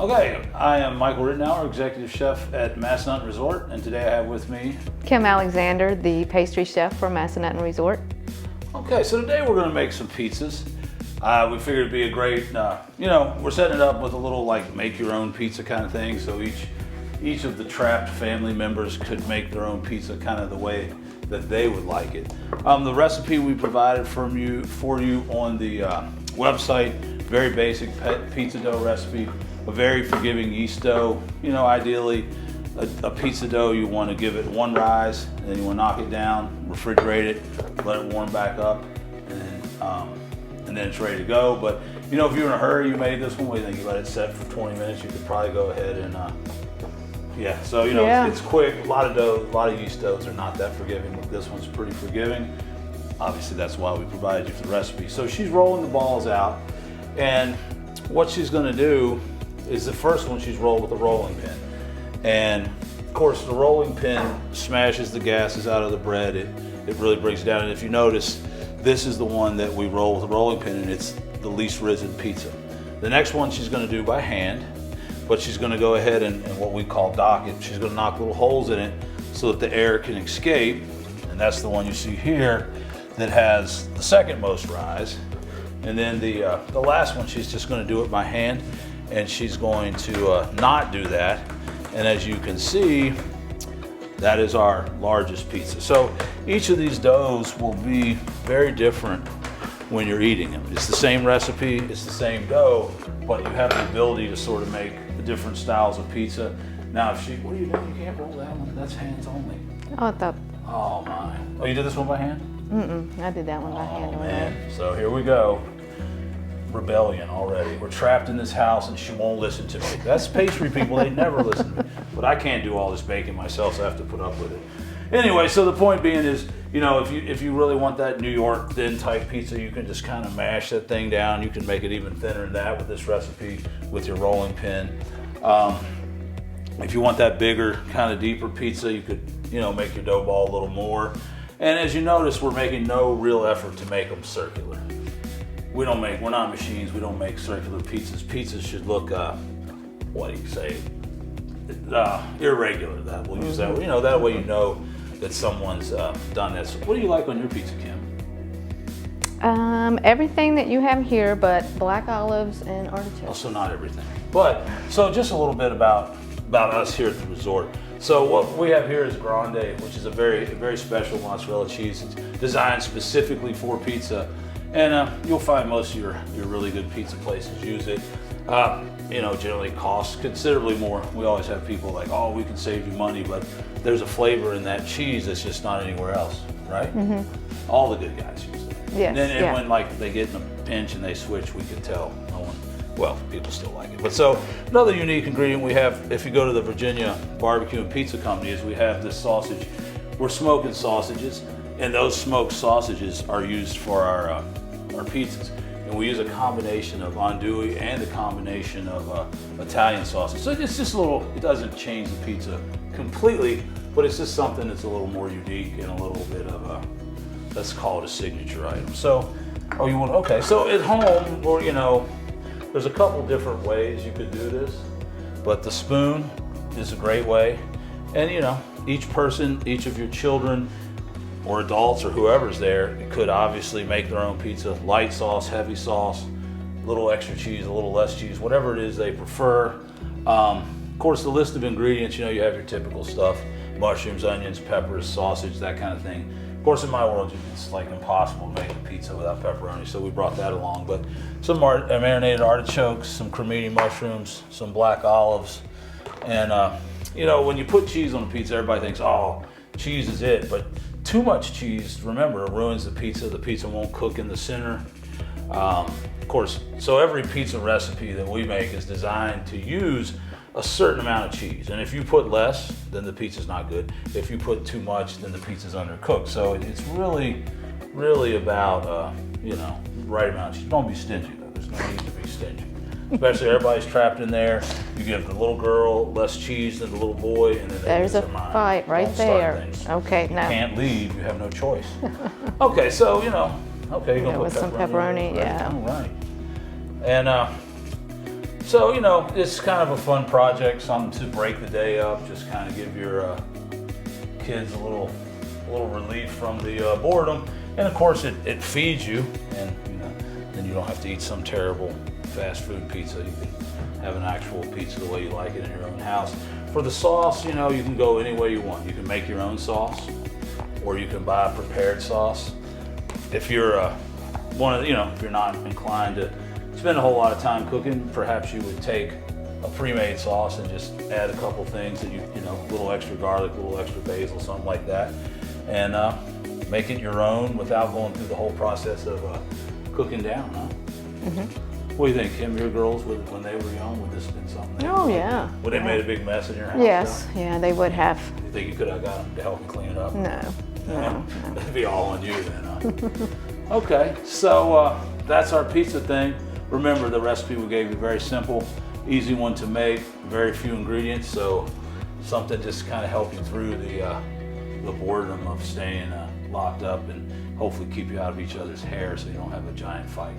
Okay, I am Michael Rittenauer, Executive Chef at Massanutten Resort, and today I have with me Kim Alexander, the pastry chef for Massanutten Resort. Okay, so today we're going to make some pizzas. We figured it'd be a great, we're setting it up with a little like make your own pizza kind of thing, so each of the trapped family members could make their own pizza kind of the way that they would like it. The recipe we provided for you on the website, very basic pizza dough recipe, a very forgiving yeast dough. Ideally a pizza dough, you want to give it one rise, and then you want to knock it down, refrigerate it, let it warm back up, and then it's ready to go. But if you're in a hurry, you made this one, what do you think? You let it set for 20 minutes, you could probably go ahead and it's quick. A lot of dough, a lot of yeast doughs are not that forgiving, but this one's pretty forgiving. Obviously that's why we provided you with the recipe. So she's rolling the balls out, and what she's going to do is the first one she's rolled with a rolling pin. And of course the rolling pin smashes the gases out of the bread. It really breaks it down. And if you notice, this is the one that we roll with a rolling pin, and it's the least risen pizza. The next one she's going to do by hand, but she's going to go ahead and what we call dock it. She's going to knock little holes in it so that the air can escape. And that's the one you see here that has the second most rise. And then the last one, she's just going to do it by hand, and she's going to not do that. And as you can see, that is our largest pizza. So each of these doughs will be very different when you're eating them. It's the same recipe, it's the same dough, but you have the ability to sort of make the different styles of pizza. Now, what are you doing? You can't roll that one. That's hands only. Oh, I thought. Oh my. Oh, you did this one by hand? I did that one by hand. Oh man. So here we go. Rebellion already. We're trapped in this house and she won't listen to me. That's pastry people, they never listen to me. But I can't do all this baking myself, so I have to put up with it. Anyway, so the point being is, if you really want that New York thin type pizza, you can just kind of mash that thing down. You can make it even thinner than that with this recipe with your rolling pin. If you want that bigger, kind of deeper pizza, you could, make your dough ball a little more. And as you notice, we're making no real effort to make them circular. We're not machines, we don't make circular pizzas. Pizzas should look, irregular. That we'll use that. That way that someone's done this. What do you like on your pizza, Kim? Everything that you have here, but black olives and artichokes. Also not everything. But, so just a little bit about us here at the resort. So what we have here is Grande, which is a very special mozzarella cheese. It's designed specifically for pizza. And you'll find most of your really good pizza places use it. Generally costs considerably more. We always have people like, oh, we can save you money, but there's a flavor in that cheese that's just not anywhere else, right? Mm-hmm. All the good guys use it. Yes, and when they get in a pinch and they switch, we can tell people still like it. But so another unique ingredient we have, if you go to the Virginia Barbecue and Pizza Company, is we have this sausage. We're smoking sausages, and those smoked sausages are used for our pizzas. And we use a combination of andouille and a combination of Italian sausage. So it's just it doesn't change the pizza completely, but it's just something that's a little more unique and a little bit of let's call it a signature item. So, so at home, or there's a couple different ways you could do this, but the spoon is a great way. And each person, each of your children, or adults or whoever's there could obviously make their own pizza. Light sauce, heavy sauce, a little extra cheese, a little less cheese, whatever it is they prefer. Of course, the list of ingredients, you have your typical stuff: mushrooms, onions, peppers, sausage, that kind of thing. Of course, in my world, it's like impossible to make a pizza without pepperoni, so we brought that along. But some marinated artichokes, some cremini mushrooms, some black olives. And when you put cheese on a pizza, everybody thinks, oh, cheese is it. But too much cheese, remember, ruins the pizza. The pizza won't cook in the center. Of course, so every pizza recipe that we make is designed to use a certain amount of cheese. And if you put less, then the pizza's not good. If you put too much, then the pizza's undercooked. So it's really about, right amount of cheese. Don't be stingy, though. There's no need to be stingy. Especially everybody's trapped in there. You give the little girl less cheese than the little boy, and then there's a fight right there. Okay, now. You can't leave, you have no choice. Okay, so, you're going to put with some pepperoni, yeah. All right. And So, you know, it's kind of a fun project, something to break the day up, just kind of give your kids a little relief from the boredom. And of course, it feeds you, and you know, then you don't have to eat some terrible fast food pizza. You can have an actual pizza the way you like it in your own house. For the sauce, you know, you can go any way you want. You can make your own sauce, or you can buy a prepared sauce. If you're if you're not inclined to spend a whole lot of time cooking, perhaps you would take a pre-made sauce and just add a couple things that you know, a little extra garlic, a little extra basil, something like that, and make it your own without going through the whole process of cooking down, huh? Mm-hmm. What do you think, Kim? Your girls, when they were young, would this have been something? Oh, yeah. Would they made a big mess in your house? Yes, yeah, they would have. You think you could have got them to help you clean it up? No. That'd be all on you then, huh? Okay, so that's our pizza thing. Remember, the recipe we gave you, very simple, easy one to make, very few ingredients, so something just kind of help you through the boredom of staying locked up, and hopefully keep you out of each other's hair so you don't have a giant fight.